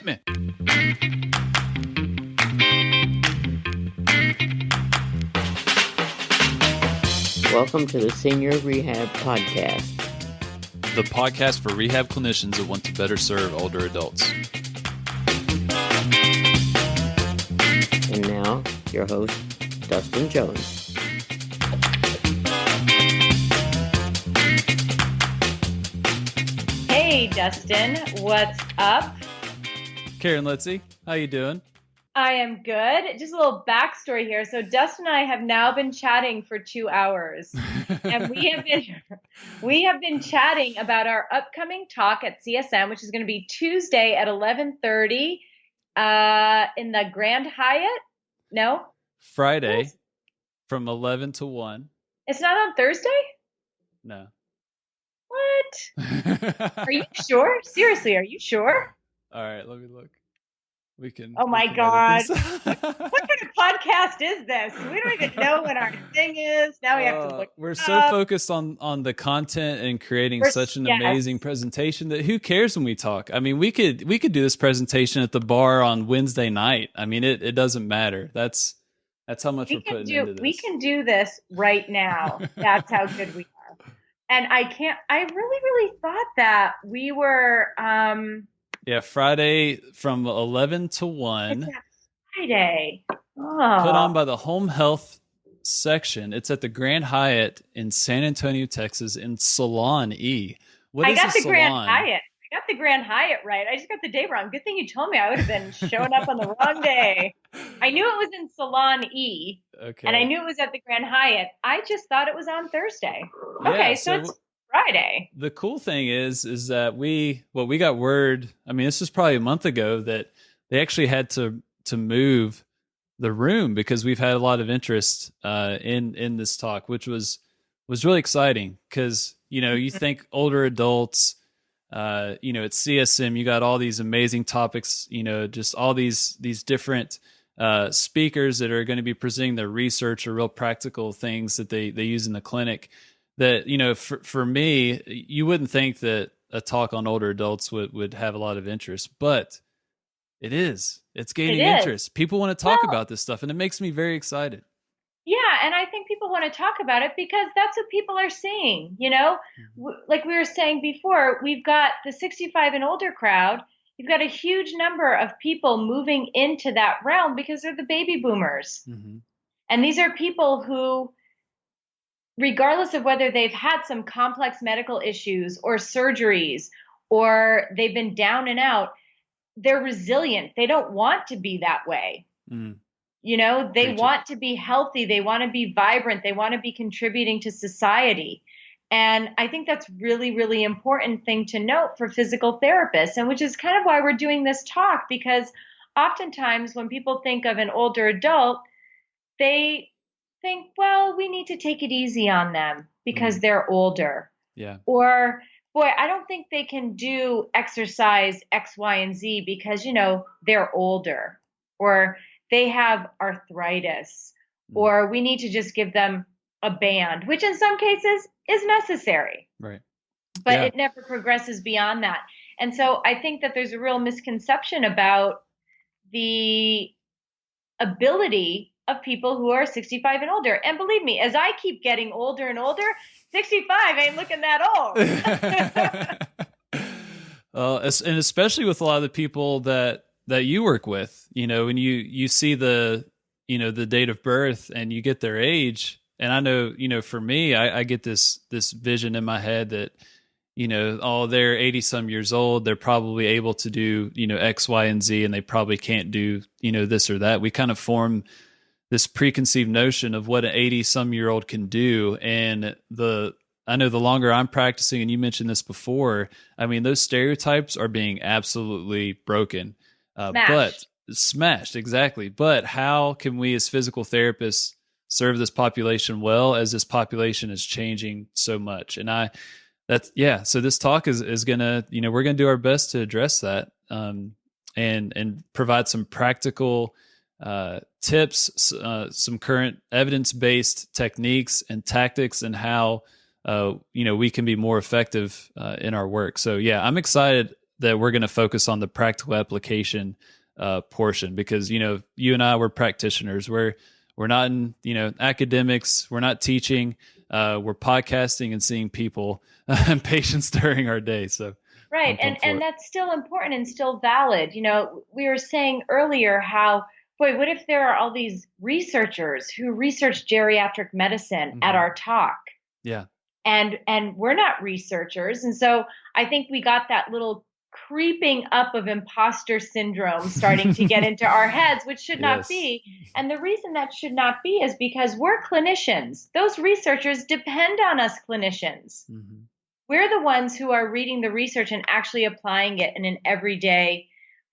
me. Welcome to the Senior Rehab Podcast. The podcast for rehab clinicians that want to better serve older adults. And now, your host, Dustin Jones. Hey, Dustin, what's up? Karen Litzy, how you doing? I am good. Just a little backstory here. So Dustin and I have now been chatting for 2 hours, and we have been chatting about our upcoming talk at CSM, which is going to be Tuesday at 11:30 in the Grand Hyatt. No, Friday from 11 to 1. It's not on Thursday? No. What? Are you sure? Seriously, are you sure? All right, let me look. We can. Oh my God. What kind of podcast is this? We don't even know when our thing is. Now we have to look. We're so focused on the content and creating such an amazing presentation that who cares when we talk? I mean, we could do this presentation at the bar on Wednesday night. I mean, it doesn't matter. That's how much we're putting into this. We can do this right now. That's how good we are. And I really thought that we were yeah, Friday from 11 to 1. It's Friday. Oh. Put on by the home health section. It's at the Grand Hyatt in San Antonio, Texas, in Salon E. I got the Grand Hyatt. I got the Grand Hyatt right. I just got the day wrong. Good thing you told me. I would have been showing up on the wrong day. I knew it was in Salon E. Okay. And I knew it was at the Grand Hyatt. I just thought it was on Thursday. Okay, so it's Friday. The cool thing is that we got word. I mean, this was probably a month ago that they actually had to move the room because we've had a lot of interest in this talk, which was really exciting because you think older adults, at CSM you got all these amazing topics, just all these different speakers that are going to be presenting their research or real practical things that they use in the clinic. That, for me, you wouldn't think that a talk on older adults would have a lot of interest, but it is. It's gaining interest. People want to talk about this stuff, and it makes me very excited. Yeah, and I think people want to talk about it because that's what people are seeing, Like we were saying before, we've got the 65 and older crowd. You've got a huge number of people moving into that realm because they're the baby boomers. Mm-hmm. And these are people who, regardless of whether they've had some complex medical issues or surgeries or they've been down and out, they're resilient. They don't want to be that way. Mm. They want to be healthy. They want to be vibrant. They want to be contributing to society. And I think that's really, really important thing to note for physical therapists, and which is kind of why we're doing this talk, because oftentimes when people think of an older adult, they think, well, we need to take it easy on them because they're older. Yeah. Or, boy, I don't think they can do exercise X, Y, and Z because, they're older, or they have arthritis, or we need to just give them a band, which in some cases is necessary. Right. But it never progresses beyond that. And so I think that there's a real misconception about the ability of people who are 65 and older. And believe me, as I keep getting older and older, 65 ain't looking that old. And especially with a lot of the people that you work with, when you see the date of birth and you get their age. And I know, for me, I get this vision in my head that, they're 80 some years old. They're probably able to do, X, Y, and Z, and they probably can't do, this or that. We kind of form this preconceived notion of what an 80-some-year-old can do. And I know the longer I'm practicing, and you mentioned this before, I mean, those stereotypes are being absolutely broken. Smashed, exactly. But how can we as physical therapists serve this population well as this population is changing so much? And so this talk is going to, we're going to do our best to address that and provide some practical tips, some current evidence-based techniques and tactics, and how we can be more effective in our work. So yeah, I'm excited that we're going to focus on the practical application portion, because, you know, you and I, we're practitioners. We're not in, you know, academics. We're not teaching. We're podcasting and seeing people and patients during our day. So right. And that's still important and still valid. You know, we were saying earlier how, boy, what if there are all these researchers who research geriatric medicine at our talk? Yeah. And we're not researchers. And so I think we got that little creeping up of imposter syndrome starting to get into our heads, which should not be. And the reason that should not be is because we're clinicians. Those researchers depend on us clinicians. We're the ones who are reading the research and actually applying it in an everyday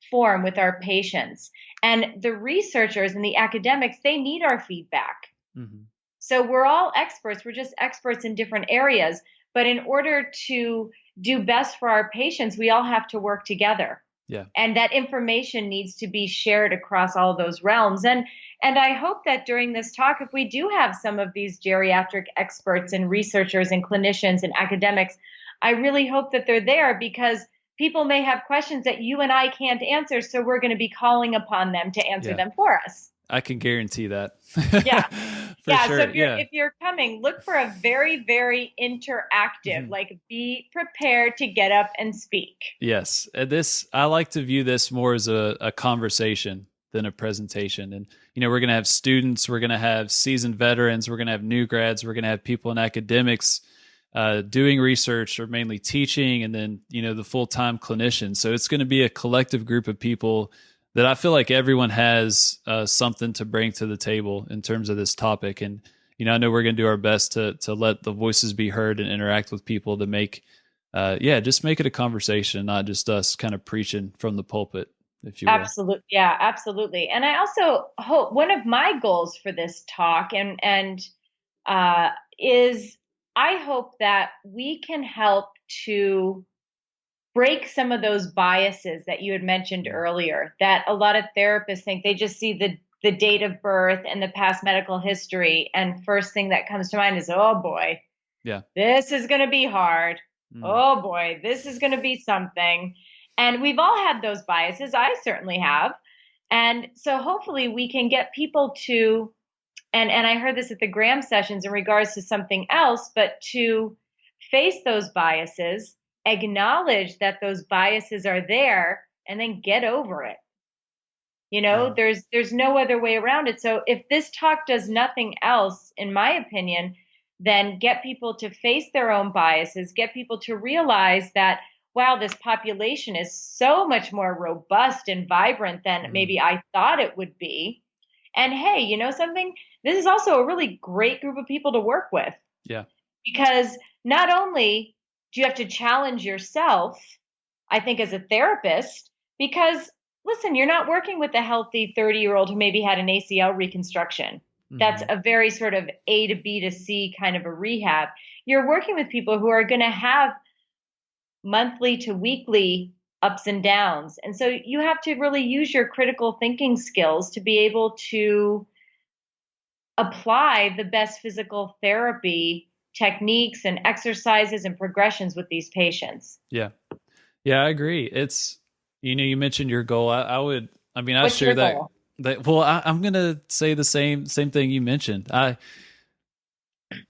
form with our patients. And the researchers and the academics, they need our feedback. So we're all experts. We're just experts in different areas. But in order to do best for our patients, we all have to work together. Yeah. And that information needs to be shared across all those realms. And I hope that during this talk, if we do have some of these geriatric experts and researchers and clinicians and academics, I really hope that they're there, because people may have questions that you and I can't answer. So we're going to be calling upon them to answer them for us. I can guarantee that. Yeah. Sure. So if you're coming, look for a very, very interactive, like be prepared to get up and speak. Yes. I like to view this more as a conversation than a presentation. And, you know, we're going to have students, we're going to have seasoned veterans, we're going to have new grads, we're going to have people in academics doing research or mainly teaching, and then, you know, the full-time clinicians. So it's going to be a collective group of people that I feel like everyone has something to bring to the table in terms of this topic. And, you know, I know we're going to do our best to let the voices be heard and interact with people to make, just make it a conversation, not just us kind of preaching from the pulpit, if you will. Absolutely. Yeah, absolutely. And I also hope one of my goals for this talk is I hope that we can help to break some of those biases that you had mentioned earlier, that a lot of therapists think they just see the date of birth and the past medical history. And first thing that comes to mind is, oh boy, this is going to be hard. Oh boy, this is going to be something. And we've all had those biases. I certainly have. And so hopefully we can get people to, and I heard this at the Graham sessions in regards to something else, but to face those biases, acknowledge that those biases are there, and then get over it. You know, there's no other way around it. So if this talk does nothing else, in my opinion, then get people to face their own biases, get people to realize that, wow, this population is so much more robust and vibrant than maybe I thought it would be. And hey, you know something? This is also a really great group of people to work with. Yeah. Because not only do you have to challenge yourself, I think, as a therapist, because listen, you're not working with a healthy 30-year-old who maybe had an ACL reconstruction. That's a very sort of A to B to C kind of a rehab. You're working with people who are going to have monthly to weekly ups and downs. And so you have to really use your critical thinking skills to be able to apply the best physical therapy techniques and exercises and progressions with these patients. Yeah. Yeah, I agree. It's, you know, you mentioned your goal. I What's share your that. goal? I'm going to say the same thing you mentioned. I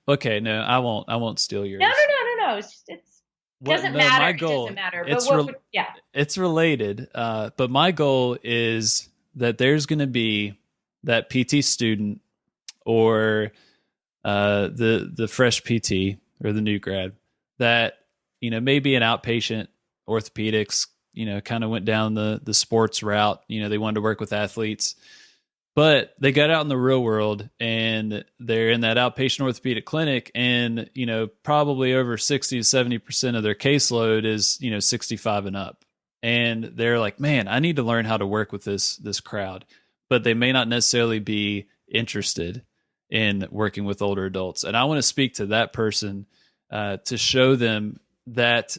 won't steal yours. No. It doesn't matter. My goal, it doesn't matter. But it's related. But my goal is that there's going to be that PT student or the fresh PT or the new grad that, you know, maybe an outpatient orthopedics, you know, kind of went down the sports route. You know, they wanted to work with athletes, but they got out in the real world and they're in that outpatient orthopedic clinic, and, you know, probably over 60 to 70% of their caseload is, you know, 65 and up. And they're like, man, I need to learn how to work with this crowd, but they may not necessarily be interested in working with older adults. And I want to speak to that person to show them that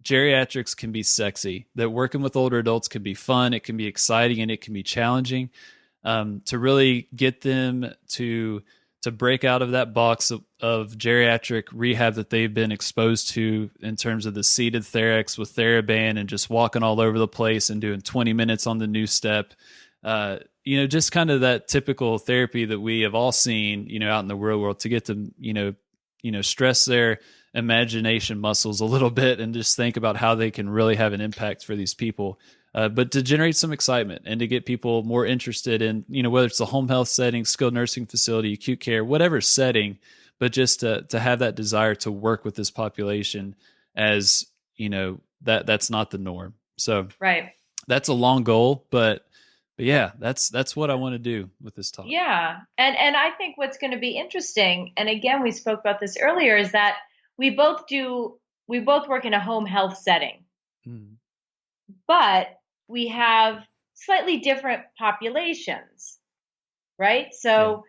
geriatrics can be sexy, that working with older adults can be fun, it can be exciting, and it can be challenging, to really get them to to break out of that box of geriatric rehab that they've been exposed to in terms of the seated Therex with TheraBand and just walking all over the place and doing 20 minutes on the new step. Just kind of that typical therapy that we have all seen, out in the real world, to get them, stress their imagination muscles a little bit and just think about how they can really have an impact for these people. But to generate some excitement and to get people more interested in, whether it's the home health setting, skilled nursing facility, acute care, whatever setting, but just to have that desire to work with this population as, that's not the norm. So right. That's a long goal, but yeah, that's what I want to do with this talk. Yeah. And I think what's going to be interesting, and again, we spoke about this earlier, is that we both work in a home health setting, but we have slightly different populations, right? So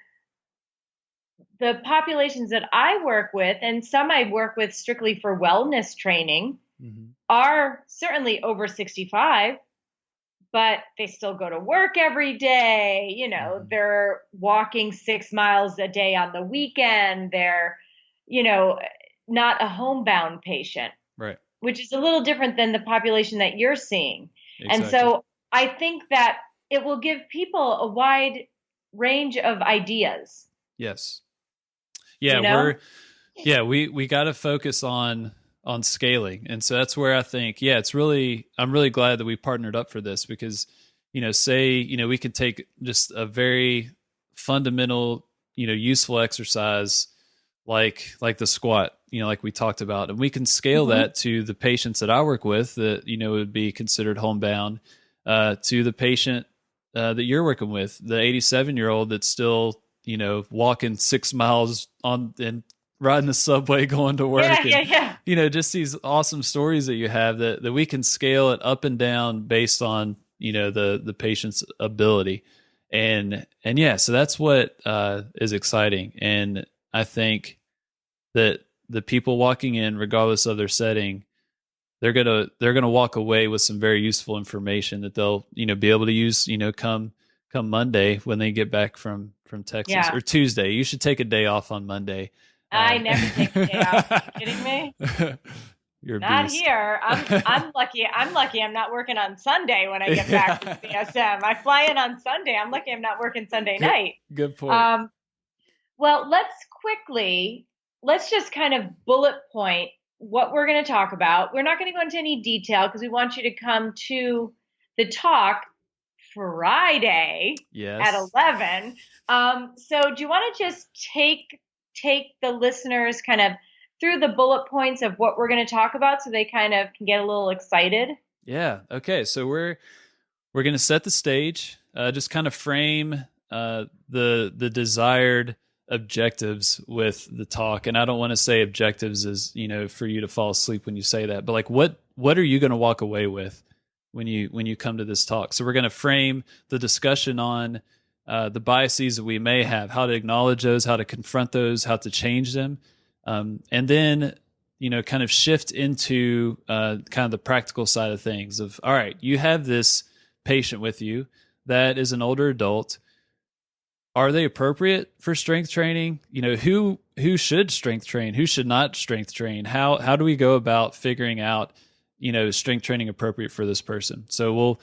the populations that I work with, and some I work with strictly for wellness training, are certainly over 65, but they still go to work every day. They're walking 6 miles a day on the weekend. They're, not a homebound patient, right? Which is a little different than the population that you're seeing. Exactly. And so I think that it will give people a wide range of ideas. Yes. Yeah, we got to focus on scaling. And so that's where I think, I'm really glad that we partnered up for this, because, we can take just a very fundamental, useful exercise like the squat, like we talked about, and we can scale that to the patients that I work with that, would be considered homebound, to the patient that you're working with, the 87-year-old that's still, walking 6 miles on and riding the subway going to work. Just these awesome stories that you have that we can scale it up and down based on, the patient's ability. So that's what is exciting. And I think that the people walking in, regardless of their setting, they're gonna walk away with some very useful information that they'll be able to use come Monday when they get back from Texas, or Tuesday. You should take a day off on Monday. I never take a day off. Are you kidding me? You're not beast. Here. I'm lucky. I'm lucky I'm not working on Sunday when I get back from CSM. I fly in on Sunday. I'm lucky I'm not working Sunday night. Good point. Well, let's just kind of bullet point what we're going to talk about. We're not going to go into any detail because we want you to come to the talk Friday at 11. So do you want to just take the listeners kind of through the bullet points of what we're going to talk about so they kind of can get a little excited? Yeah. Okay. So we're going to set the stage, just kind of frame the desired objectives with the talk. And I don't want to say objectives as, for you to fall asleep when you say that, but like, what are you going to walk away with when you come to this talk? So we're going to frame the discussion on the biases that we may have, how to acknowledge those, how to confront those, how to change them. And then, kind of shift into kind of the practical side of things of, all right, you have this patient with you that is an older adult. Are they appropriate for strength training? Who should strength train? Who should not strength train? How do we go about figuring out, strength training appropriate for this person? So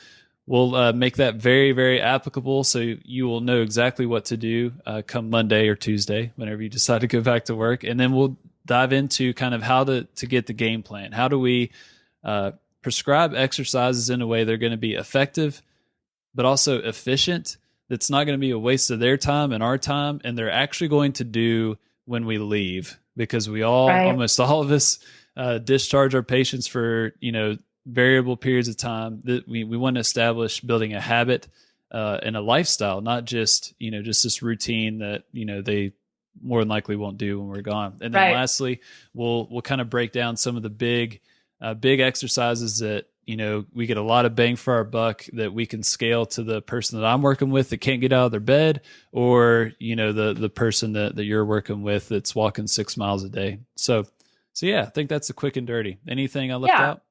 we'll make that very, very applicable. So you will know exactly what to do come Monday or Tuesday, whenever you decide to go back to work. And then we'll dive into kind of how to get the game plan. How do we prescribe exercises in a way they're going to be effective, but also efficient? That's not going to be a waste of their time and our time, and they're actually going to do when we leave, because we all, almost all of us, discharge our patients for, variable periods of time. That we want to establish building a habit and a lifestyle, not just, just this routine that, they more than likely won't do when we're gone. And then lastly, we'll kind of break down some of the big exercises that, we get a lot of bang for our buck that we can scale to the person that I'm working with that can't get out of their bed, or, the person that you're working with that's walking 6 miles a day. So yeah, I think that's the quick and dirty. Anything I left out?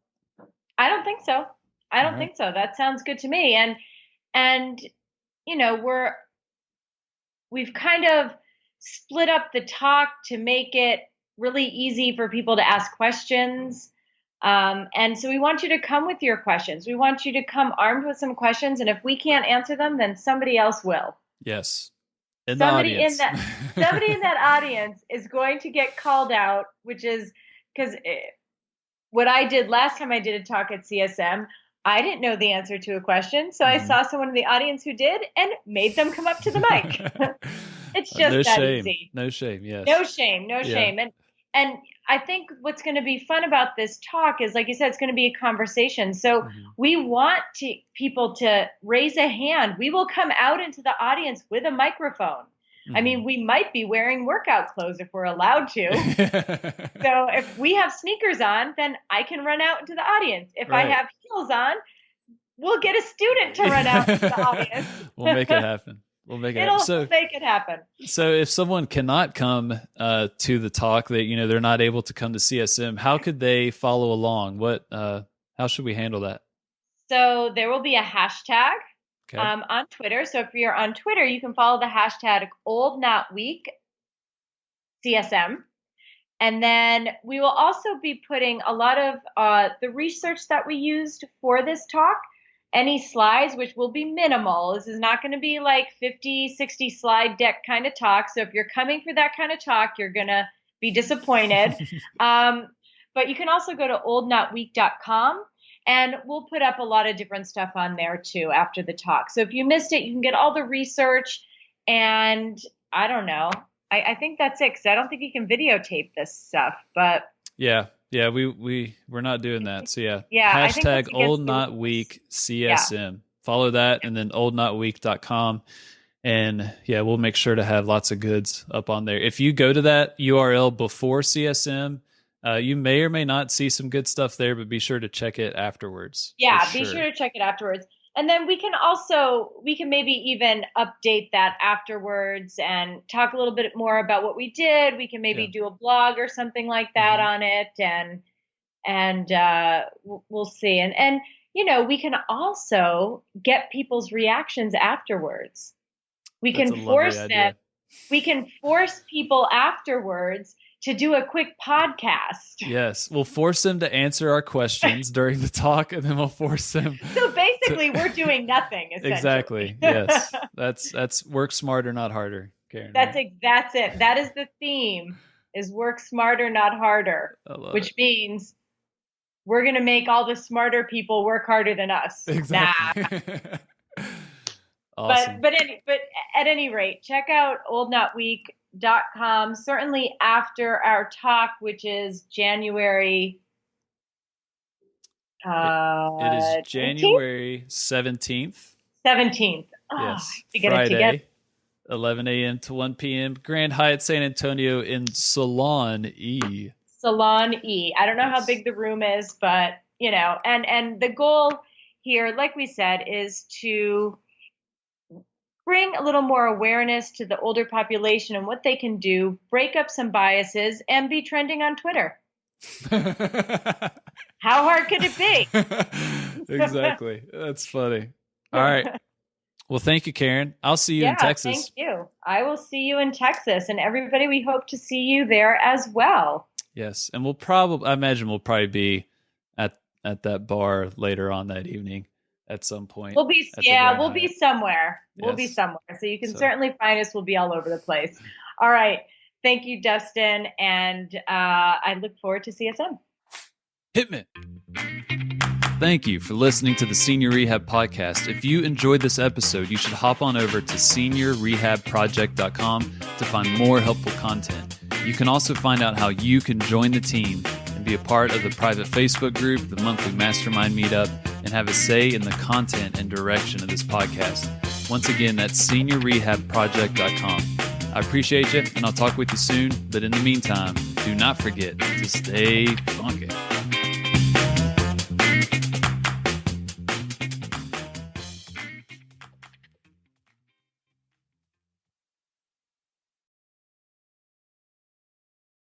I don't think so. I don't think so. That sounds good to me. And we've kind of split up the talk to make it really easy for people to ask questions. And so we want you to come with your questions. We want you to come armed with some questions. And if we can't answer them, then somebody else will. Yes. Somebody in that audience is going to get called out, which is because what I did last time I did a talk at CSM, I didn't know the answer to a question. So I saw someone in the audience who did and made them come up to the mic. It's just that easy. No shame. Yes. No shame. And I think what's going to be fun about this talk is, like you said, it's going to be a conversation. So we want people to raise a hand. We will come out into the audience with a microphone. I mean, we might be wearing workout clothes if we're allowed to. So if we have sneakers on, then I can run out into the audience. If I have heels on, we'll get a student to run out into the audience. We'll make it happen. We'll make it happen. So if someone cannot come to the talk, that they're not able to come to CSM, how could they follow along? How should we handle that? So there will be a hashtag on Twitter. So if you're on Twitter, you can follow the hashtag Old Not Weak CSM. And then we will also be putting a lot of the research that we used for this talk. Any slides, which will be minimal. This is not going to be like 50, 60 slide deck kind of talk. So if you're coming for that kind of talk, you're going to be disappointed. But you can also go to oldnotweak.com, and we'll put up a lot of different stuff on there too after the talk. So if you missed it, you can get all the research. And I don't know. I think that's it, because I don't think you can videotape this stuff. But yeah, we're not doing that. So yeah. Hashtag Old Not Weak CSM. Yeah. Follow that, and then oldnotweak.com. And yeah, we'll make sure to have lots of goods up on there. If you go to that URL before CSM, you may or may not see some good stuff there, but be sure to check it afterwards. Yeah, be sure to check it afterwards. And then we can maybe even update that afterwards and talk a little bit more about what we did. We can maybe do a blog or something like that on it, and we'll see. And we can also get people's reactions afterwards. We can force them. We can force people afterwards to do a quick podcast. Yes, we'll force them to answer our questions during the talk, and then we'll force them. So basically, we're doing nothing. Exactly. Yes, that's work smarter, not harder, Karen. That's it. That is the theme: is work smarter, not harder. Which means we're going to make all the smarter people work harder than us. Exactly. Nah. Awesome. But at any rate, check out oldnotweak.com. Certainly after our talk, which is January. It is January 17th. 17th. Yes, to get Friday, it together. 11 a.m. to 1 p.m. Grand Hyatt San Antonio in Salon E. Salon E. I don't know how big the room is, but and the goal here, like we said, is to bring a little more awareness to the older population and what they can do, break up some biases, and be trending on Twitter. How hard could it be? Exactly. That's funny. All right. Well, thank you, Karen. I'll see you in Texas. Thank you. I will see you in Texas. And everybody, we hope to see you there as well. Yes. And I imagine we'll probably be at that bar later on that evening. At some point. We'll be somewhere. We'll be somewhere. So you can certainly find us. We'll be all over the place. All right. Thank you, Dustin. And I look forward to CSM. Hit me. Thank you for listening to the Senior Rehab Podcast. If you enjoyed this episode, you should hop on over to seniorrehabproject.com to find more helpful content. You can also find out how you can join the team and be a part of the private Facebook group, the monthly mastermind meetup, and have a say in the content and direction of this podcast. Once again, that's seniorrehabproject.com. I appreciate you, and I'll talk with you soon. But in the meantime, do not forget to stay funky.